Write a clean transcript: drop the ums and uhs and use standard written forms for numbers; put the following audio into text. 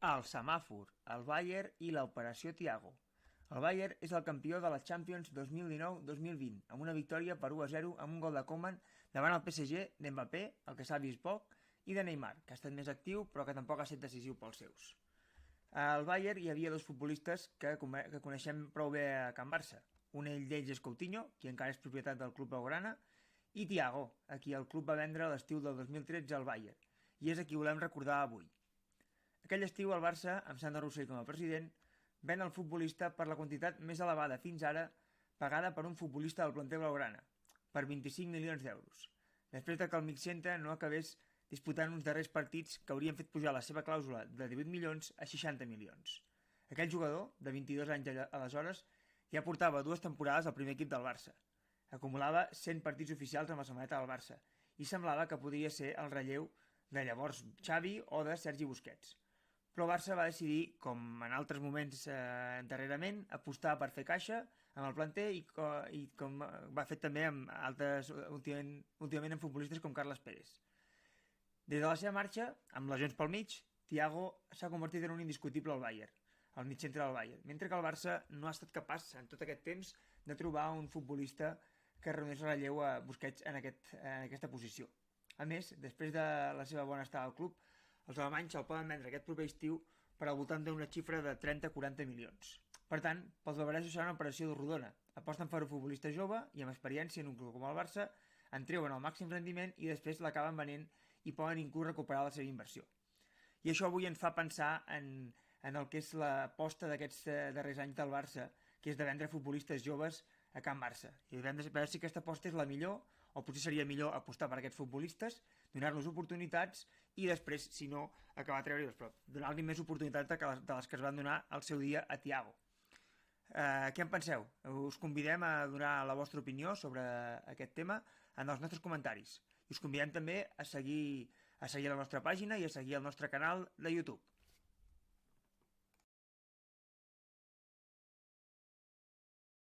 El semàfor, el Bayern i l'Operació Thiago. El Bayern és el campió de la Champions 2019-2020, amb una victòria per 1-0 amb un gol de Koeman davant el PSG d'Mbappé, el que s'ha vist poc, i de Neymar, que ha estat més actiu però que tampoc ha estat decisiu pels seus. Al Bayern hi havia dos futbolistes que coneixem prou bé a Can Barça. Un d'ells és Coutinho, qui encara és propietat del club blaugrana, i Thiago, a qui el club va vendre a l'estiu del 2013 al Bayern, i és a qui volem recordar avui. Aquell estiu el Barça, amb Sandro Rossell com a president, ven el futbolista per la quantitat més elevada fins ara pagada per un futbolista del planter blaugrana, per 25 milions d'euros, després de que el migcentre no acabés disputant uns darrers partits que haurien fet pujar la seva clàusula de 18 milions a 60 milions. Aquell jugador, de 22 anys aleshores, ja portava 2 temporades al primer equip del Barça. Acumulava 100 partits oficials amb la samarreta del Barça i semblava que podria ser el relleu de llavors Xavi o de Sergi Busquets. Però el Barça va decidir, com en altres moments darrerament, apostar per fer caixa amb el planter i com va fer també amb altres, últimament amb futbolistes com Carles Pérez. Des de la seva marxa, amb lesions pel mig, Thiago s'ha convertit en un indiscutible al Bayern, al mig centre del Bayern, mentre que el Barça no ha estat capaç en tot aquest temps de trobar un futbolista que reunís relleu a Busquets en aquesta posició. A més, després de la seva bona estada al club, els alemanys el poden vendre aquest proper estiu per al voltant d'una xifra de 30-40 milions. Per tant, pels bavaresos serà una operació de rodona. Aposten per un futbolista jove i amb experiència en un club com el Barça, en treuen el màxim rendiment i després l'acaben venent i poden inclús recuperar la seva inversió. I això avui ens fa pensar en el que és l'aposta d'aquests darrers anys del Barça, que és de vendre futbolistes joves a Can Barça. I hem de veure si aquesta aposta és la millor, o potser seria millor apostar per aquests futbolistes, donar-los oportunitats i després, si no, acabar de treure-los, però donar-li més oportunitats de les que es van donar al seu dia a Thiago. Què en penseu? Us convidem a donar la vostra opinió sobre aquest tema en els nostres comentaris. I us convidem també a seguir la nostra pàgina i a seguir el nostre canal de YouTube.